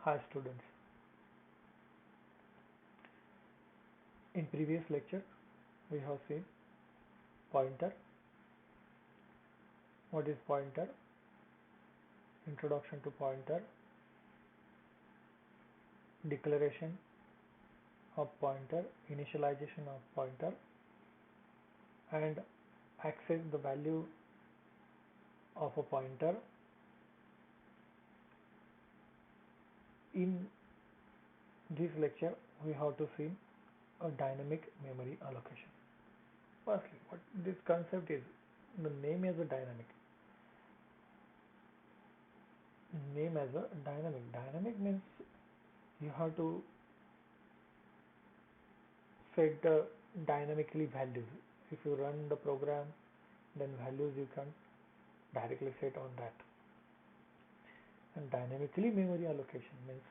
Hi students, in previous lecture we have seen pointer, what is pointer, introduction to pointer, declaration of pointer, initialization of pointer and access the value of a pointer. In this lecture we have to see a dynamic memory allocation. Firstly, what this concept is, the name as a dynamic. Name as a dynamic. Dynamic means you have to set the dynamically values. If you run the program, then values you can directly set on that. And dynamically memory allocation means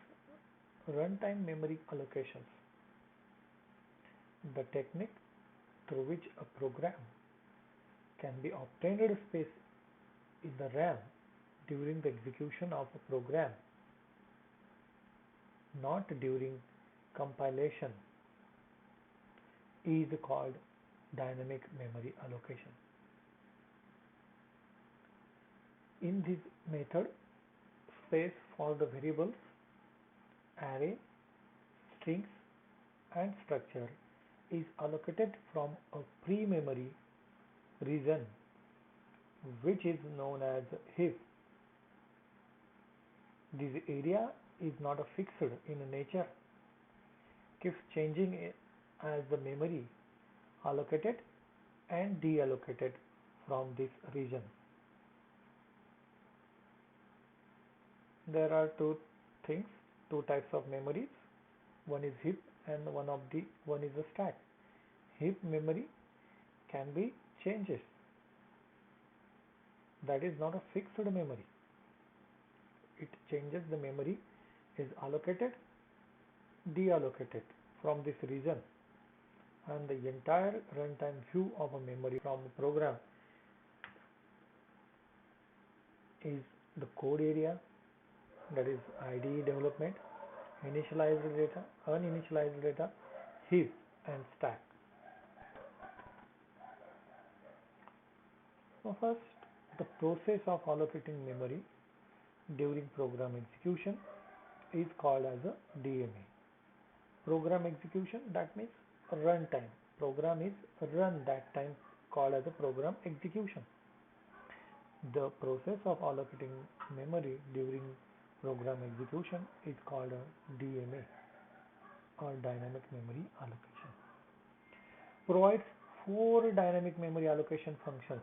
runtime memory allocations, the technique through which a program can be obtained space in the RAM during the execution of a program, not during compilation, is called dynamic memory allocation. In this method, space for the variables, array, strings and structure is allocated from a pre-memory region which is known as heap. This area is not fixed in nature, keeps changing as the memory allocated and deallocated from this region. There are things, two types of memories. One is heap and one is a stack. Heap memory can be changes. That is not a fixed memory. It changes, the memory is allocated, deallocated from this region, and the entire runtime view of a memory from a program is the code area, that is IDE development, initialized data, uninitialized data, heap and stack. So first, the process of allocating memory during program execution is called as a DMA. Program execution, that means runtime. Program is run that time, called as a program execution. The process of allocating memory during program execution is called a DMA or dynamic memory allocation. Provides 4 dynamic memory allocation functions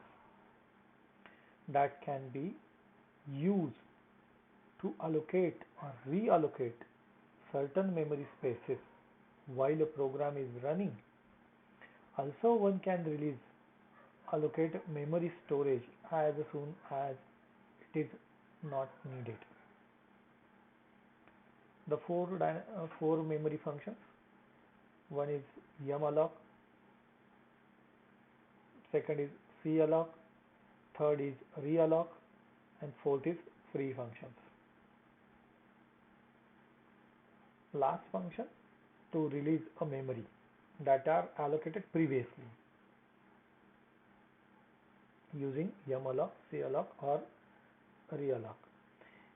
that can be used to allocate or reallocate certain memory spaces while a program is running. Also, one can release, allocate memory storage as soon as it is not needed. The four memory functions. One is yumalloc, second is calloc, third is realloc, and fourth is free functions. Last function to release a memory that are allocated previously using yumalloc, calloc or realloc.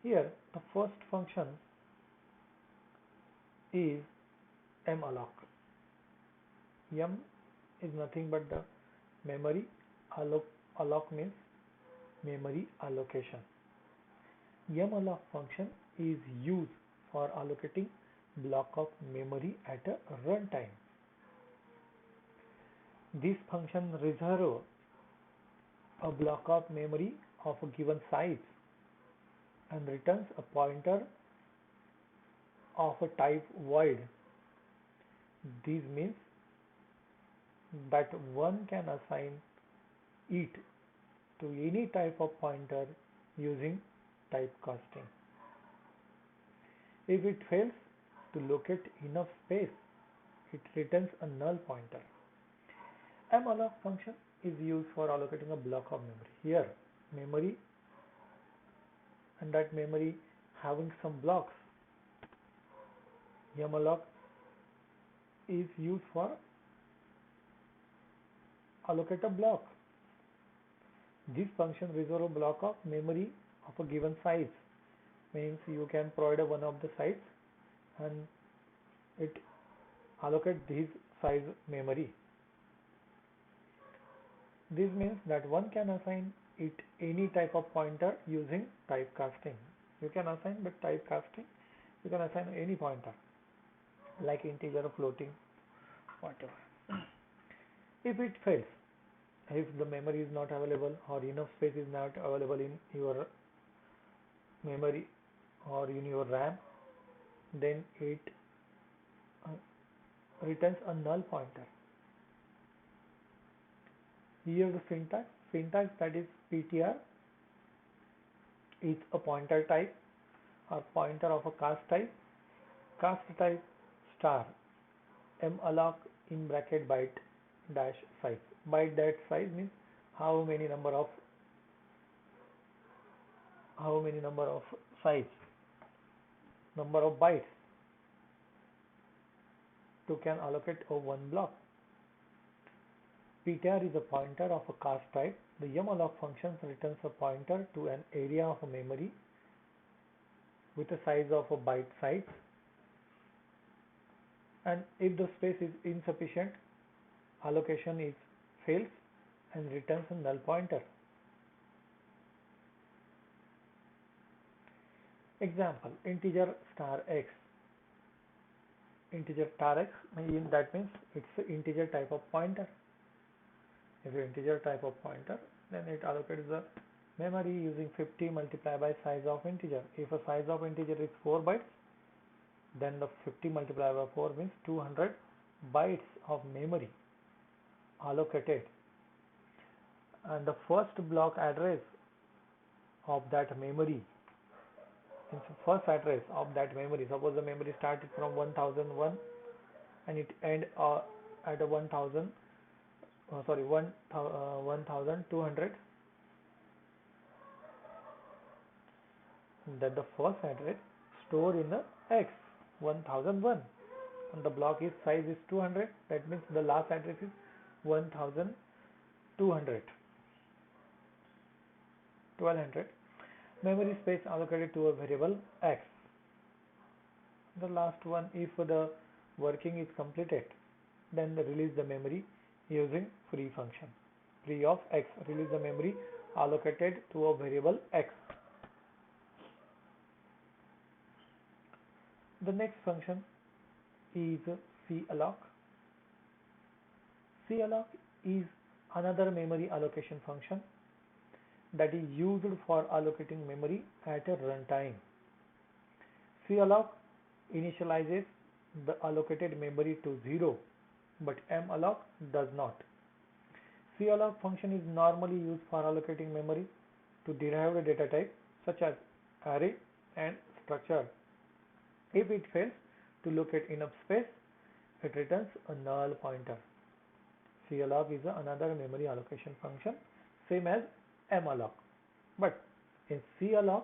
Here the first function is malloc. Yum is nothing but the memory alloc means memory allocation. Yumalloc function is used for allocating block of memory at a runtime. This function reserves a block of memory of a given size and returns a pointer of a type void. This means that one can assign it to any type of pointer using typecasting. If it fails to locate enough space, it returns a null pointer. Malloc function is used for allocating a block of memory. Here, memory and that memory having some blocks. malloc is used for allocate a block. This function reserve a block of memory of a given size. Means you can provide one of the size and it allocate this size memory. This means that one can assign it any type of pointer using typecasting. You can assign the typecasting. You can assign any pointer like integer or floating, whatever. If it fails, if the memory is not available or enough space is not available in your memory or in your RAM, then it uh, returns a null pointer. Here the syntax that is PTR is a pointer type or pointer of a cast type star malloc in bracket byte dash size. Byte dash size means how many number of size, number of bytes to can allocate of one block. ptr is a pointer of a cast type. The malloc function returns a pointer to an area of a memory with a size of a byte size, and if the space is insufficient, allocation is fails and returns a null pointer. Example, integer star x. Integer star x, that means it's an integer type of pointer. If it's integer type of pointer, then it allocates the memory using 50 multiplied by size of integer. If a size of integer is 4 bytes, then the 50 multiplied by 4 means 200 bytes of memory allocated, and the first block address of that memory, suppose the memory started from 1001 and it end at a 1200, that the first address stored in the x 1001 and the block is size is 200, that means the last address is 1200. Memory space allocated to a variable x. The last one, if the working is completed, then release the memory using free function. Free of x, release the memory allocated to a variable x. The next function is calloc. Calloc is another memory allocation function that is used for allocating memory at a runtime. calloc initializes the allocated memory to 0, but malloc does not. calloc function is normally used for allocating memory to derived data type such as array and structure. If it fails to locate enough space, it returns a null pointer. calloc is another memory allocation function, same as malloc, but in calloc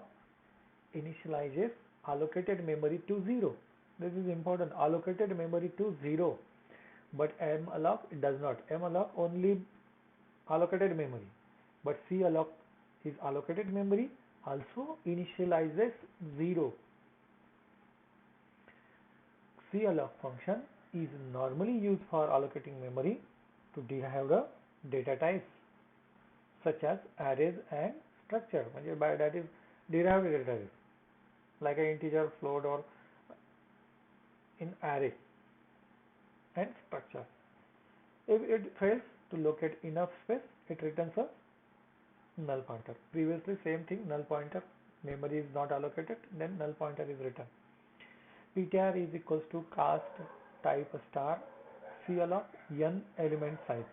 initializes allocated memory to 0. This is important, allocated memory to 0, but malloc does not. malloc only allocated memory, but calloc is allocated memory also initializes 0. calloc function is normally used for allocating memory to derived data types such as arrays and structure. By that is derived data types like an integer, float, or in array and structure. If it fails to locate enough space, it returns a null pointer. Previously same thing, null pointer, memory is not allocated, then null pointer is returned. ptr is equals to cast type star calloc n element size.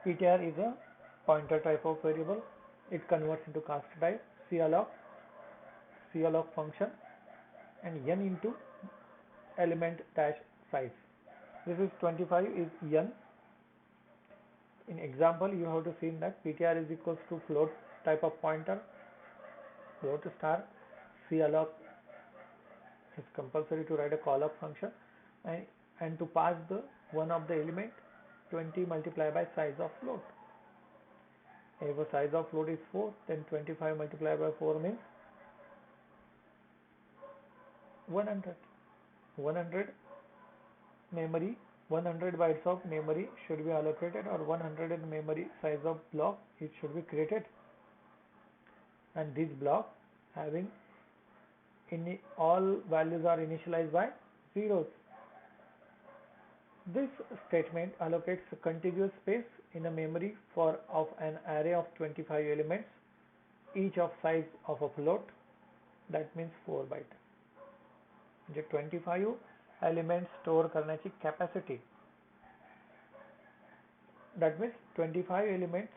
ptr is a pointer type of variable. It converts into cast type calloc function and n into element dash size. This is 25 is n. In example, you have to see that ptr is equals to float type of pointer, float star calloc It's compulsory to write a call up function and, to pass the one of the element 20 multiplied by size of float. If the size of float is 4, then 25 multiplied by 4 means 100. 100 memory, 100 bytes of memory should be allocated, or 100 memory size of block it should be created, and this block having all values are initialized by zeros. This statement allocates a contiguous space in a memory of an array of 25 elements, each of size of a float, that means 4 byte. J 25 element store करण्याची capacity, that means 25 elements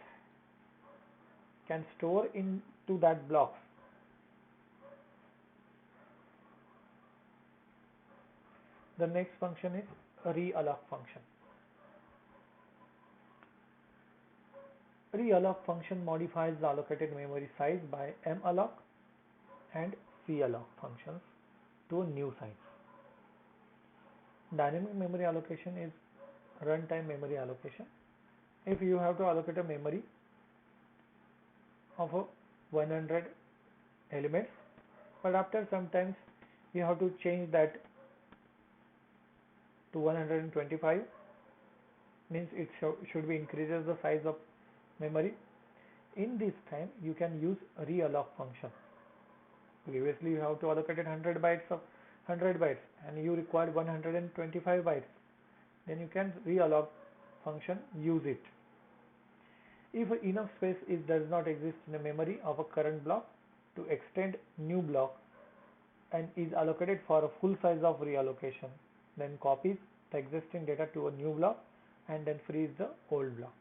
can store into that block. The next function is a realloc function. Realloc function modifies the allocated memory size by malloc and calloc functions to a new size. Dynamic memory allocation is runtime memory allocation. If you have to allocate a memory of 100 elements, but after sometimes you have to change that to 125, means it should be increases the size of memory. In this time you can use a realloc function. Previously you have to allocate 100 bytes of 100 bytes and you required 125 bytes, then you can realloc function, use it. If enough space does not exist in the memory of a current block to extend new block and is allocated for a full size of reallocation, then copies the existing data to a new block and then frees the old block.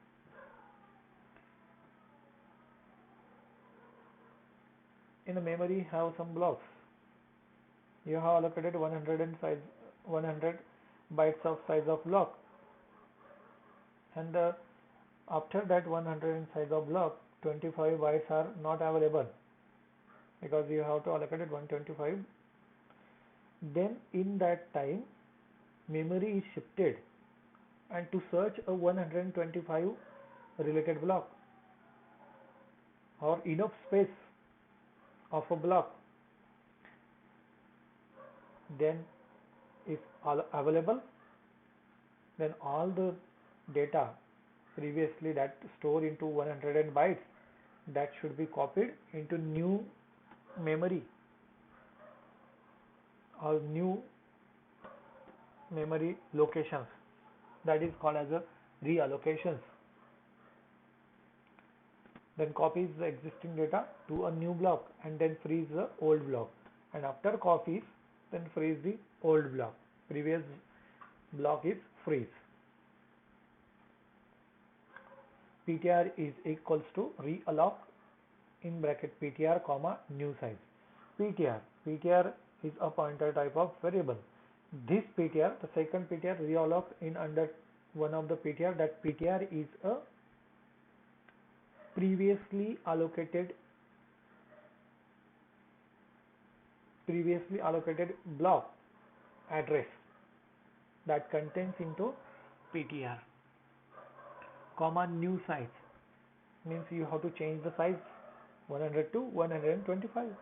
In a memory you have some blocks. You have allocated 100 bytes of size of block, and after that 100 size of block 25 bytes are not available because you have to allocate 125. Then in that time memory is shifted and to search a 125 related block or enough space of a block, then if available, then all the data previously that stored into 100 bytes, that should be copied into new memory or new memory locations. That is called as a reallocations. Then copies the existing data to a new block and then frees the old block, and after copies then freeze the old block. Previous block is freeze. PTR is equals to realloc in bracket PTR comma new size. PTR is a pointer type of variable. This PTR, the second PTR, realloc in under one of the PTR, that PTR is a previously allocated block address that contains into PTR, comma new size, means you have to change the size 100 to 125,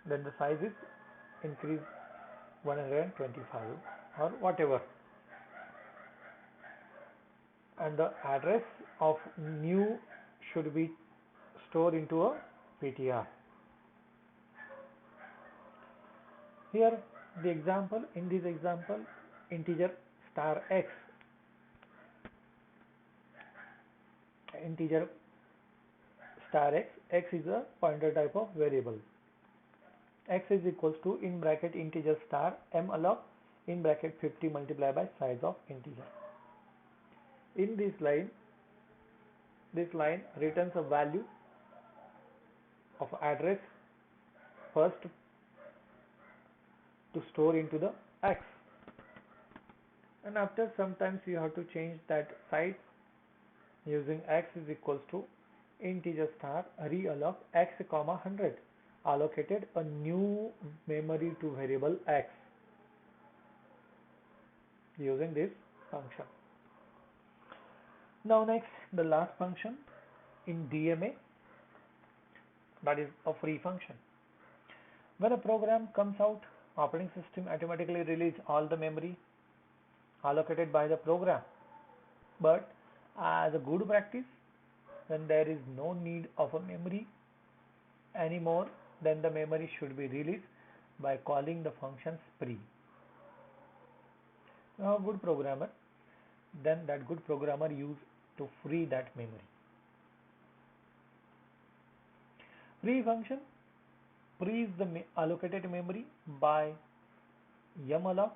then the size is increased 125 or whatever, and the address of new should be stored into a PTR. Here the example, in this example, integer star x is a pointer type of variable. X is equals to in bracket integer star malloc in bracket 50 multiplied by size of integer. In this line returns a value of address first to store into the x, and after sometimes you have to change that size using x is equals to integer star realloc x comma 100. allocated a new memory to variable x using this function. Now next, the last function in DMA, that is a free function. When a program comes out, operating system automatically release all the memory allocated by the program. But as a good practice, when there is no need of a memory anymore, then the memory should be released by calling the function free. Now a good programmer, then that good programmer use to free that memory. Free function frees the allocated memory by malloc,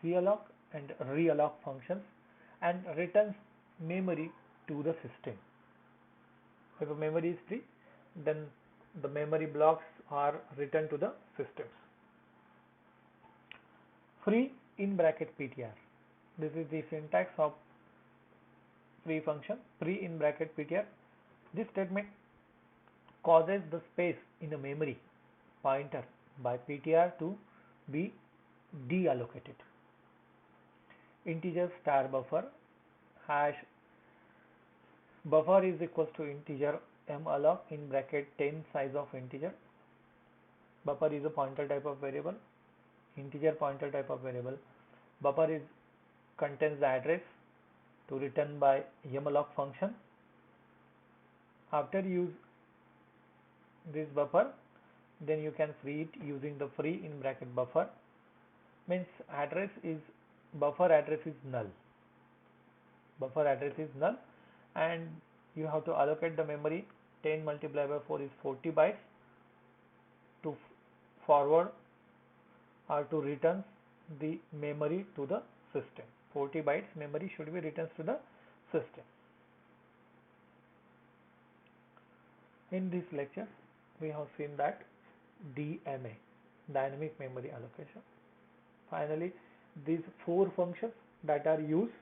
calloc and realloc functions and returns memory to the system. If a memory is free, then the memory blocks are returned to the systems. Free in bracket PTR. This is the syntax of free function. Free in bracket PTR. This statement causes the space in a memory pointer by PTR to be deallocated. Integer star buffer hash buffer is equals to integer malloc in bracket 10 size of integer. Buffer is a pointer type of variable, integer pointer type of variable. Buffer is contains the address to return by malloc function. After use this buffer, then you can free it using the free in bracket buffer. Means address is buffer address is null. Buffer address is null, and you have to allocate the memory. 10 multiplied by 4 is 40 bytes to forward or to return the memory to the system. 40 bytes memory should be returned to the system. In this lecture, we have seen that DMA, dynamic memory allocation. Finally, these 4 functions that are used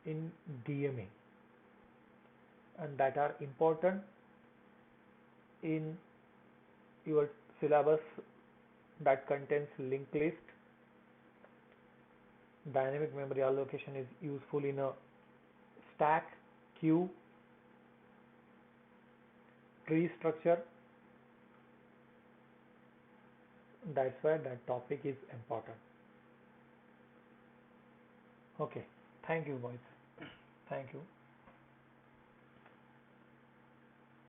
in DMA and that are important in your syllabus that contains linked list. Dynamic memory allocation is useful in a stack, queue, tree structure. That's why that topic is important. Okay, thank you boys. Thank you.